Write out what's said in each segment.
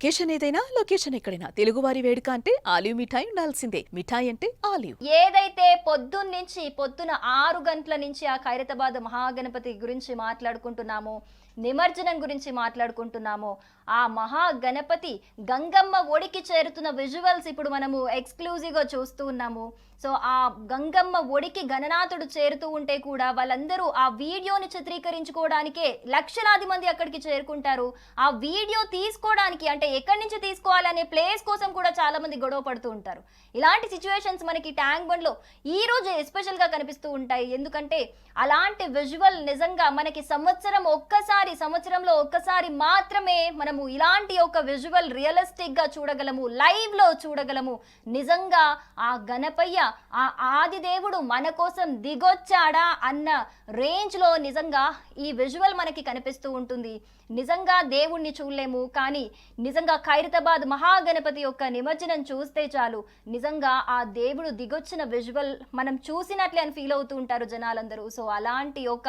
Occasion ఏదైనా location ఎక్కడైనా తెలుగువారి వేడుక అంటే ఆలివ్ మిఠాయి ఉండాల్సిందే. మిఠాయి అంటే ఆలివ్. ఏదైతే పొద్దున 6 గంటల నుంచి ఆ ఖైరతాబాద్ మహాగణపతి గురించి మాట్లాడుకుంటున్నామో, నిమజ్జనం గురించి మాట్లాడుకుంటున్నామో, ఆ మహాగణపతి గంగమ్మ ఒడికి చేరుతున్న విజువల్స్ ఇప్పుడు మనము ఎక్స్క్లూజివ్గా చూస్తూ ఉన్నాము. సో ఆ గంగమ్మ ఒడికి గణనాథుడు చేరుతూ ఉంటే కూడా వాళ్ళందరూ ఆ వీడియోని చిత్రీకరించుకోవడానికే లక్షలాది మంది అక్కడికి చేరుకుంటారు. ఆ వీడియో తీసుకోవడానికి అంటే ఎక్కడి నుంచి తీసుకోవాలనే ప్లేస్ కోసం కూడా చాలా మంది గొడవ పడుతూ ఉంటారు. ఇలాంటి సిచ్యువేషన్స్ మనకి ట్యాంక్ బండ్లో ఈ రోజు ఎస్పెషల్గా కనిపిస్తూ ఉంటాయి. ఎందుకంటే అలాంటి విజువల్ నిజంగా మనకి సంవత్సరంలో ఒక్కసారి మాత్రమే మనము ఇలాంటి ఒక విజువల్ రియలిస్టిక్గా చూడగలము, లైవ్లో చూడగలము. నిజంగా ఆ గణపయ్య ఆ ఆదిదేవుడు మన కోసం దిగొచ్చాడా అన్న రేంజ్లో నిజంగా ఈ విజువల్ మనకి కనిపిస్తూ ఉంటుంది. నిజంగా దేవుణ్ణి చూడలేము, కానీ నిజంగా ఖైరతాబాద్ మహాగణపతి యొక్క నిమజ్జనం చూస్తే చాలు నిజంగా ఆ దేవుడు దిగొచ్చిన విజువల్ మనం చూసినట్లే అని ఫీల్ అవుతూ ఉంటారు జనాలందరూ. సో అలాంటి ఒక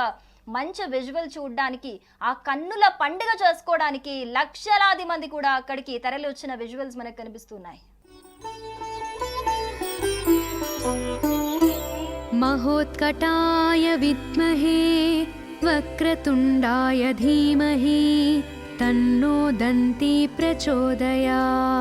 మంచి విజువల్ చూడడానికి, ఆ కన్నుల పండుగ చేసుకోవడానికి లక్షలాది మంది కూడా అక్కడికి తరలి వచ్చిన విజువల్స్ మనకు కనిపిస్తున్నాయి. మహోత్కటాయ విద్మహే వక్రతుండాయ ధీమహి తన్నో దంతి ప్రచోదయాత్.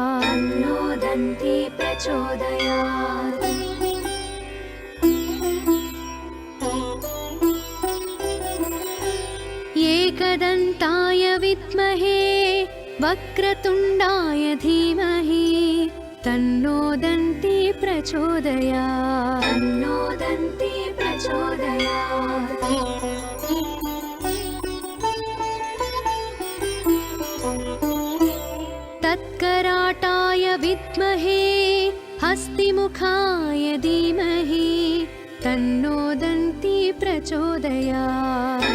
ఏకదంతాయ విద్మహే వక్రతుండాయ ధీమహి తన్నో దంతి ప్రచోదయాత్. తత్కరాటాయ విద్మహే హస్తిముఖాయ ధీమహి తన్నో దంతి ప్రచోదయాత్.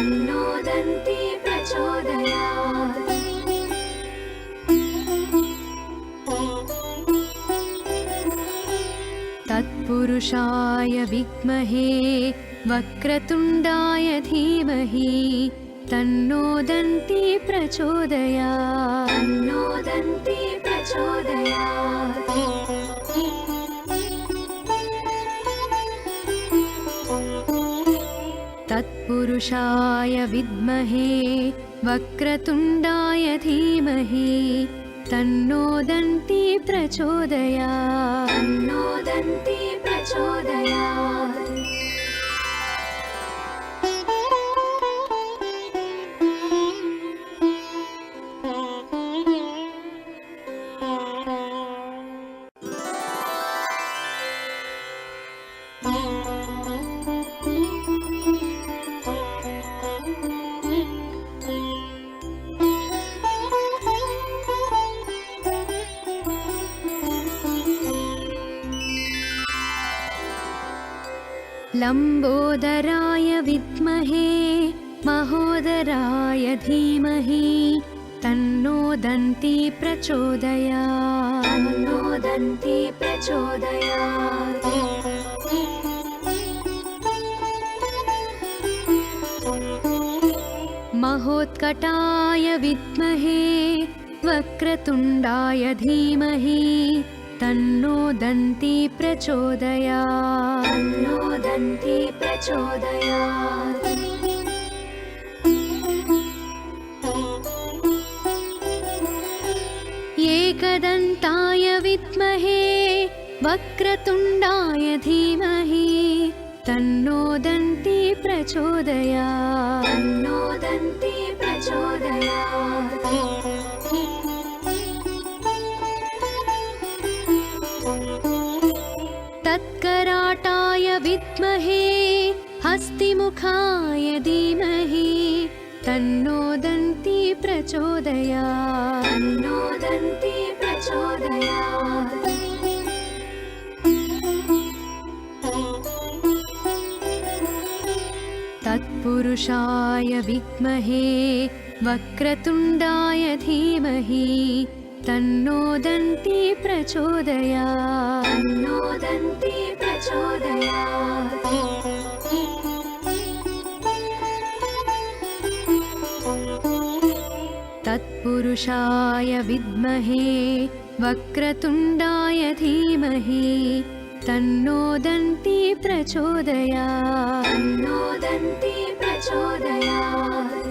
తత్పురుషాయ విద్మహే వక్రతుండాయ ధీమహి తన్నో దంతి ప్రచోదయాత్. తత్పురుషాయ విద్మహే వక్రతుండాయ ధీమహి తన్నో దంతి ప్రచోదయాత్. లంబోదరాయ విద్మహే మహోదరాయ ధీమహి తన్నో దంతి ప్రచోదయాత్. మహోత్కటాయ విద్మహే వక్రతుండాయ ధీమహి తన్నో దంతి ప్రచోదయాత్. ఏకదంతాయ విద్మహే వక్రతుండాయ ధీమహి తన్నో దంతి ప్రచోదయాత్. తత్కరాటాయ విద్మహే హస్తిముఖాయ ధీమహి తన్నో దంతి ప్రచోదయాత్. తత్పురుషాయ విద్మహే వక్రతుండాయ ధీమహి తన్నో దంతి ప్రచోదయాత్. తత్పురుషాయ तत्पुरुषाय विद्महे वक्रतुण्डाय धीमहि तन्नो दन्ती प्रचोदयात् तन्नो दन्ती प्रचोदयात्।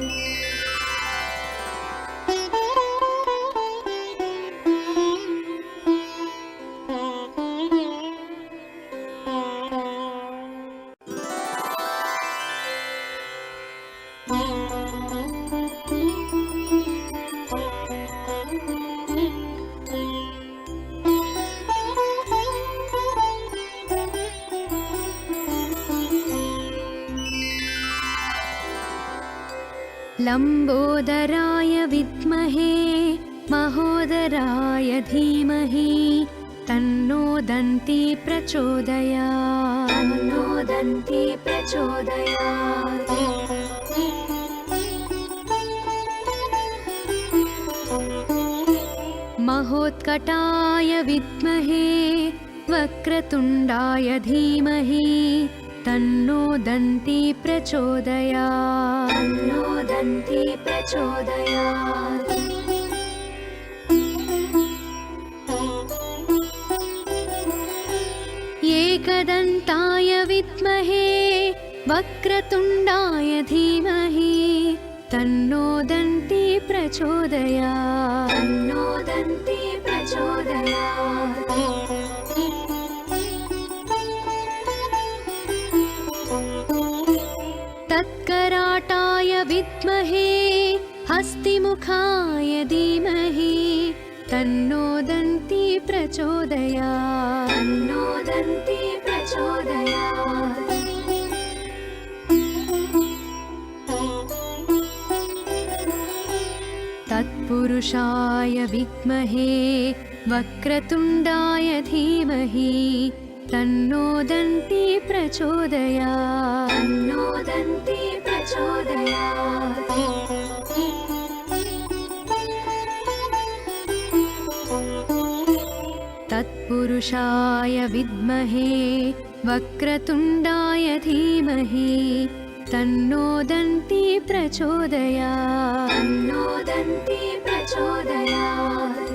लम्बोदराय विद्महे महोदराय धीमहि तन्नो दन्ती प्रचोदयात् तन्नो दन्ती प्रचोदयात्। महोत्कटाय विद्महे वक्रतुण्डाय धीमहि तन्नो दन्ती प्रचोदयात् तन्नो दन्ती प्रचोदयात्। एकदन्ताय विद्महे वक्रतुण्डाय धीमहि तन्नो दन्ती प्रचोदयात् तन्नो दन्ती प्रचोदयात्। तत्कराटाय विद्महे हस्तिमुखाय धीमहि तन्नो दन्ती प्रचोदयात् तन्नो दन्ती प्रचोदयात्। तत्पुरुषाय विद्महे वक्रतुण्डाय धीमहि तन्नो दन्ती प्रचोदयात् तन्नो दन्ती प्रचोदयात्। तत्पुरुषाय विद्महे वक्रतुण्डाय धीमहि तन्नो दन्ती प्रचोदयात् तन्नो दन्ती प्रचोदयात्।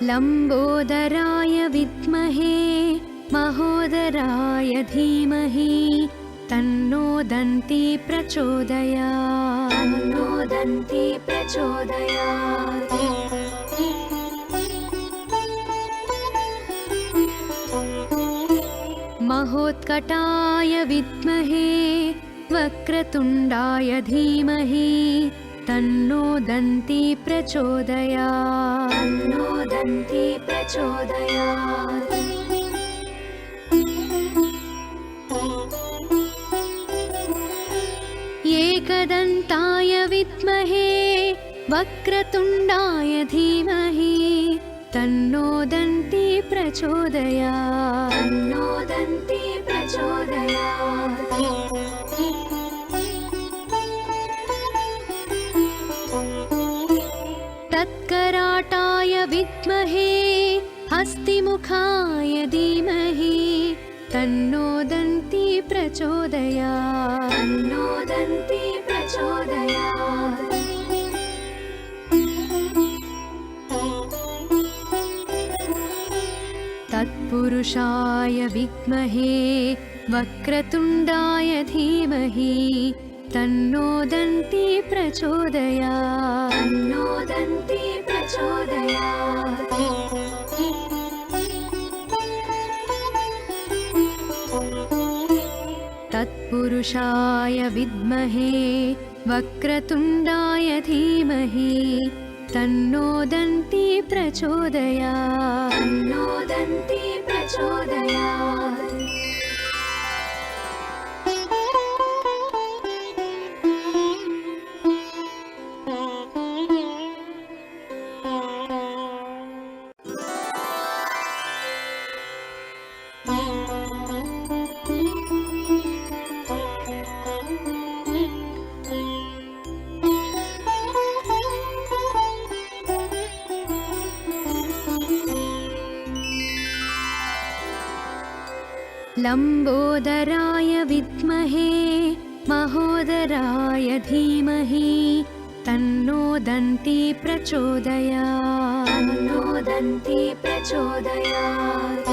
लम्बोदराय विद्महे महोदराय धीमहि तन्नो दन्ती प्रचोदयात् तन्नो दन्ती प्रचोदयात्। महोत्कटाय विद्महे वक्रतुण्डाय धीमहि तन्नो दन्ती प्रचोदयात् तन्नो दन्ती प्रचोदयात्। एकदन्ताय विद्महे वक्रतुण्डाय धीमहि तन्नो दन्ती प्रचोदयात् तन्नो दन्ती प्रचोदयात्। तत्कराटाय विद्महे हस्तिमुखाय धीमहि तन्नो दन्ती प्रचोदयात् तन्नो दन्ती प्रचोदयात्। तत्पुरुषाय विद्महे वक्रतुण्डाय धीमहि तन्नो दन्ती प्रचोदयात् तन्नो दन्ती प्रचोदयात्। तत्पुरुषाय विद्महे वक्रतुण्डाय धीमहि तन्नो दन्ती प्रचोदयात् तन्नो दन्ती प्रचोदयात्। लम्बोदराय विद्महे महोदराय धीमहि तन्नो दन्ती प्रचोदयात् तन्नो दन्ती प्रचोदयात्।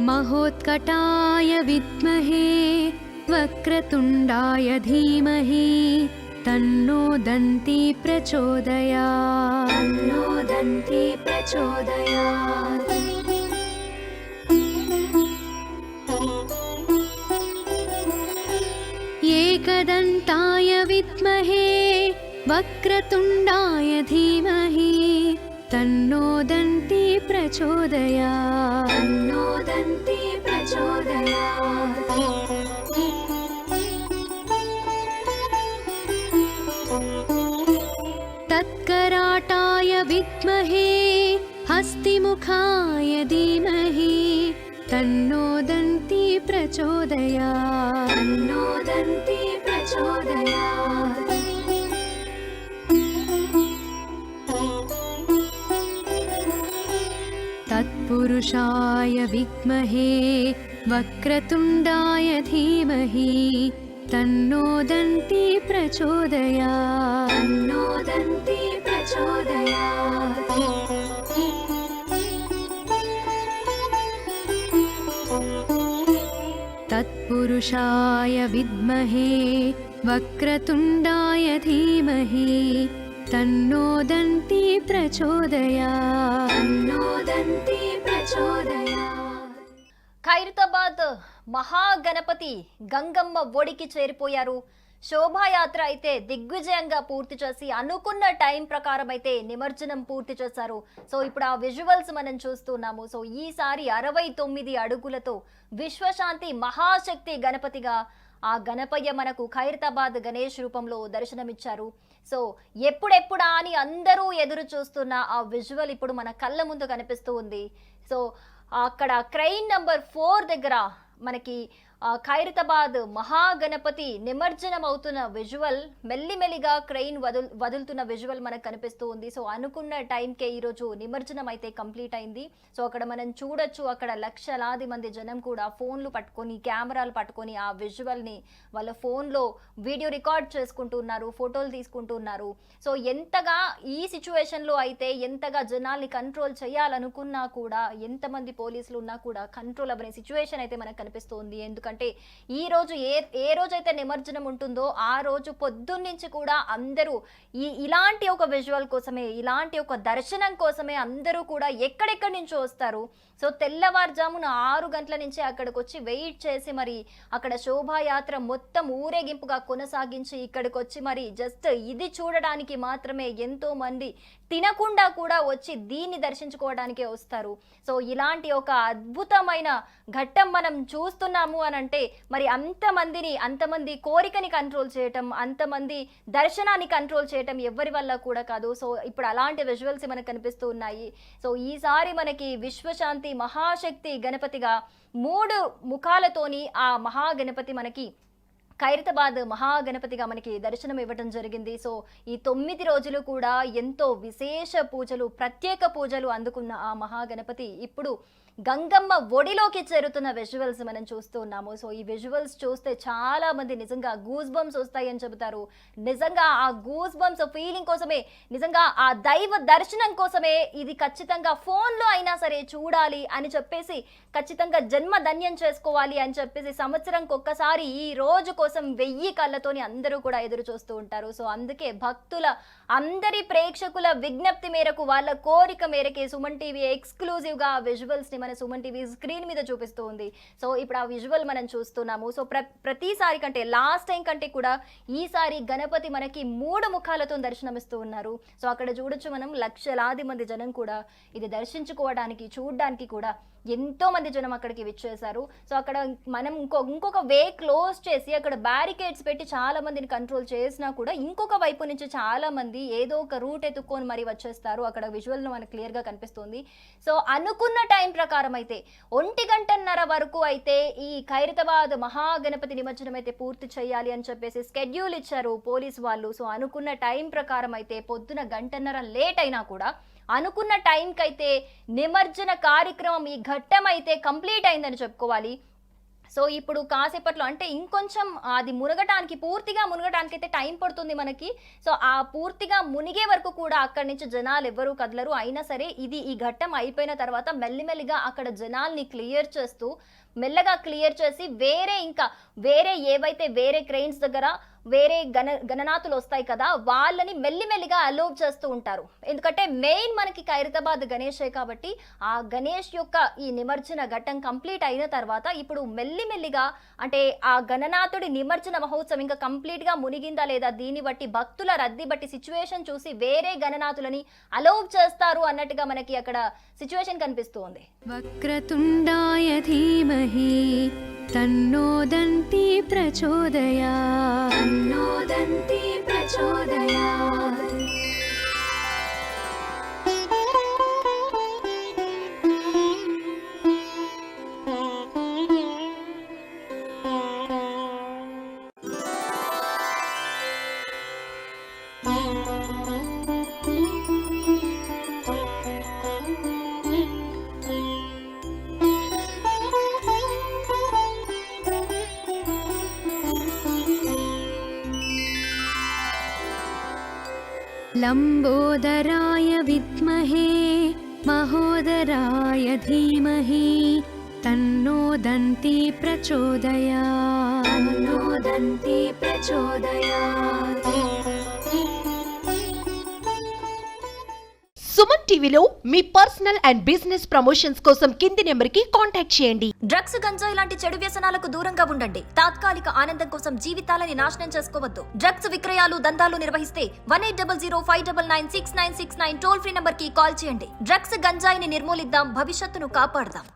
महोत्कटाय विद्महे वक्रतुण्डाय धीमहि तन्नो दन्ती प्रचोदयात् तन्नो दन्ती प्रचोदयात्। एकदन्ताय विद्महे वक्रतुण्डाय धीमहि तन्नो दन्ती प्रचोदयात् तन्नो दन्ती प्रचोदयात्। तत्कराटाय विद्महे हस्तिमुखाय धीमहि तन्नो दन्ती प्रचोदयात् तन्नो दन्ती प्रचोदयात्। तत्पुरुषाय विद्महे वक्रतुण्डाय धीमहि तन्नो दन्ती प्रचोदयात् तन्नो दन्ती प्रचोदयात्। तत्पुरुषाय विद्महे वक्रतुण्डाय धीमहि तन्नो दन्ती प्रचोदयात् तन्नो दन्ती प्रचोदयात्। ఖైరతాబాద్ మహాగణపతి గంగమ్మ ఒడికి చేరిపోయారు. శోభాయాత్ర అయితే దిగ్విజయంగా పూర్తి చేసి అనుకున్న టైం ప్రకారం అయితే నిమజ్జనం పూర్తి చేశారు. సో ఇప్పుడు ఆ విజువల్స్ మనం చూస్తున్నాము. సో ఈసారి 69 అడుగులతో విశ్వశాంతి మహాశక్తి గణపతిగా ఆ గణపయ్య మనకు ఖైరతాబాద్ గణేష్ రూపంలో దర్శనమిచ్చారు. సో ఎప్పుడెప్పుడా అని అందరూ ఎదురు చూస్తున్న ఆ విజువల్ ఇప్పుడు మన కళ్ళ ముందు కనిపిస్తూ ఉంది. సో అక్కడ క్రెయిన్ నంబర్ 4 దగ్గర మనకి ఖైరతాబాద్ మహాగణపతి నిమజ్జనం అవుతున్న విజువల్, మెల్లిమెల్లిగా క్రెయిన్ వదులుతున్న విజువల్ మనకు కనిపిస్తూ ఉంది. సో అనుకున్న టైంకే ఈరోజు నిమజ్జనం అయితే కంప్లీట్ అయింది. సో అక్కడ మనం చూడొచ్చు, అక్కడ లక్షలాది మంది జనం కూడా ఫోన్లు పట్టుకొని, కెమెరాలు పట్టుకొని ఆ విజువల్ని వాళ్ళ ఫోన్లో వీడియో రికార్డ్ చేసుకుంటున్నారు, ఫోటోలు తీసుకుంటున్నారు. సో ఎంతగా ఈ సిచ్యువేషన్లో అయితే ఎంతగా జనాల్ని కంట్రోల్ చేయాలనుకున్నా కూడా, ఎంతమంది పోలీసులు ఉన్నా కూడా కంట్రోల్ అవ్వని సిచ్యువేషన్ అయితే మనకు కనిపిస్తుంది. ఎందుకంటే ఈ రోజు ఏ రోజైతే నిమజ్జనం ఉంటుందో ఆ రోజు పొద్దున్నుంచి కూడా అందరూ ఇలాంటి ఒక విజువల్ కోసమే, ఇలాంటి ఒక దర్శనం కోసమే అందరూ కూడా ఎక్కడెక్కడి నుంచో వస్తారు. సో తెల్లవారుజామున 6 గంటల నుంచి అక్కడికి వచ్చి వెయిట్ చేసి మరి అక్కడ శోభాయాత్ర మొత్తం ఊరేగింపుగా కొనసాగించి ఇక్కడికి వచ్చి మరి జస్ట్ ఇది చూడడానికి మాత్రమే ఎంతో మంది తినకుండా కూడా వచ్చి దీన్ని దర్శించుకోవడానికే వస్తారు. సో ఇలాంటి ఒక అద్భుతమైన ఘట్టం మనం చూస్తున్నాము అని అంటే మరి అంతమంది కోరికని కంట్రోల్ చేయటం, అంతమంది దర్శనాన్ని కంట్రోల్ చేయటం ఎవరి వల్ల కూడా కాదు. సో ఇప్పుడు అలాంటి విజువల్స్ మనకు కనిపిస్తూ ఉన్నాయి. సో ఈసారి మనకి విశ్వశాంతి మహాశక్తి గణపతిగా 3 ముఖాలతోని ఆ మహాగణపతి మనకి ఖైరతాబాద్ మహాగణపతిగా మనకి దర్శనం ఇవ్వడం జరిగింది. సో ఈ 9 రోజులు కూడా ఎంతో విశేష పూజలు, ప్రత్యేక పూజలు అందుకున్న ఆ మహాగణపతి ఇప్పుడు గంగమ్మ ఒడిలోకి చేరుతున్న విజువల్స్ మనం చూస్తూ ఉన్నాము. సో ఈ విజువల్స్ చూస్తే చాలా మంది నిజంగా గూస్ బంప్స్ వస్తాయి అని చెబుతారు. నిజంగా ఆ గూస్ బంప్స్ ఫీలింగ్ కోసమే, నిజంగా ఆ దైవ దర్శనం కోసమే ఇది ఖచ్చితంగా ఫోన్లో అయినా సరే చూడాలి అని చెప్పేసి, ఖచ్చితంగా జన్మ ధన్యం చేసుకోవాలి అని చెప్పేసి సంవత్సరంకి ఒక్కసారి ఈ రోజు కోసం 1000 కళ్ళతోని అందరూ కూడా ఎదురు చూస్తూ ఉంటారు. సో అందుకే భక్తుల అందరి ప్రేక్షకుల విజ్ఞప్తి మేరకు, వాళ్ళ కోరిక మేరకే సుమన్ టీవీ ఎక్స్క్లూజివ్గా ఆ విజువల్స్ని మన సుమన్ టీవీ స్క్రీన్ మీద చూపిస్తూ ఉంది. సో ఇప్పుడు ఆ విజువల్ మనం చూస్తున్నాము. సో ప్రతిసారి కంటే, లాస్ట్ టైం కంటే కూడా ఈసారి గణపతి మనకి 3 ముఖాలతో దర్శనమిస్తూ ఉన్నారు. సో అక్కడ చూడొచ్చు మనం, లక్షలాది మంది జనం కూడా ఇది దర్శించుకోవడానికి, చూడడానికి కూడా ఎంతో మంది జనం అక్కడికి విచ్చేశారు. సో అక్కడ మనం ఇంకొక వే క్లోజ్ చేసి అక్కడ బ్యారికేడ్స్ పెట్టి చాలా మందిని కంట్రోల్ చేసినా కూడా ఇంకొక వైపు నుంచి చాలా మంది ఏదో ఒక రూట్ ఎత్తుక్కొని మరి వచ్చేస్తారు. అక్కడ విజువల్ మనకు క్లియర్గా కనిపిస్తుంది. సో అనుకున్న టైం ప్రకారం అయితే 1:30 వరకు అయితే ఈ ఖైరతాబాద్ మహాగణపతి నిమజ్జనం అయితే పూర్తి చేయాలి అని చెప్పేసి స్కెడ్యూల్ ఇచ్చారు పోలీస్ వాళ్ళు. సో అనుకున్న టైం ప్రకారం అయితే పొద్దున 1:30 లేట్ అయినా కూడా అనుకున్న టైంకి అయితే నిమజ్జన కార్యక్రమం ఈ ఘట్టం అయితే కంప్లీట్ అయిందని చెప్పుకోవాలి. సో ఇప్పుడు కాసేపట్లో అంటే ఇంకొంచెం అది పూర్తిగా మునగటానికి అయితే టైం పడుతుంది మనకి. సో ఆ పూర్తిగా మునిగే వరకు కూడా అక్కడి నుంచి జనాలు ఎవ్వరూ కదలరు. అయినా సరే ఈ ఘట్టం అయిపోయిన తర్వాత మెల్లిమెల్లిగా అక్కడ జనాల్ని మెల్లగా క్లియర్ చేసి వేరే ఏవైతే వేరే క్రెయిన్స్ దగ్గర వేరే గణనాథులు వస్తాయి కదా, వాళ్ళని మెల్లిమెల్లిగా అలౌ చేస్తూ ఉంటారు. ఎందుకంటే మెయిన్ మనకి ఖైరతాబాద్ గణేషే కాబట్టి ఆ గణేష్ యొక్క ఈ నిమజ్జన ఘట్టం కంప్లీట్ అయిన తర్వాత ఇప్పుడు మెల్లిమెల్లిగా అంటే ఆ గణనాథుడి నిమజ్జన మహోత్సవం ఇంకా కంప్లీట్ గా మునిగిందా లేదా దీన్ని బట్టి భక్తుల రద్దీ బట్టి సిచ్యువేషన్ చూసి వేరే గణనాథులని అలౌ చేస్తారు అన్నట్టుగా మనకి అక్కడ సిచ్యువేషన్ కనిపిస్తూ ఉంది. వక్రతుండాయ ధీమహి తన్నో దంతి ప్రచోదయాత్. తన్నో దంతి ప్రచోదయాత్. लंबोदराय विद्महे महोदराय धीमहि तन्नो दन्ति प्रचोदयात्. तन्नो दन्ति प्रचोदयात्. సుమన్ టీవీలో మీ పర్సనల్ అండ్ బిజినెస్ ప్రమోషన్స్ కోసం కింది నెంబర్కి కాంటాక్ట్ చేయండి. డ్రగ్స్, గంజాయి లాంటి చెడు వ్యసనాలకు దూరంగా ఉండండి. తాత్కాలిక ఆనందం కోసం జీవితాలని నాశనం చేసుకోవద్దు. డ్రగ్స్ విక్రయాలు, దందాలు నిర్వహిస్తే 180059969969 టోల్ ఫ్రీ నంబర్ కి కాల్ చేయండి. డ్రగ్స్, గంజాయిని నిర్మూలిద్దాం, భవిష్యత్తును కాపాడదాం.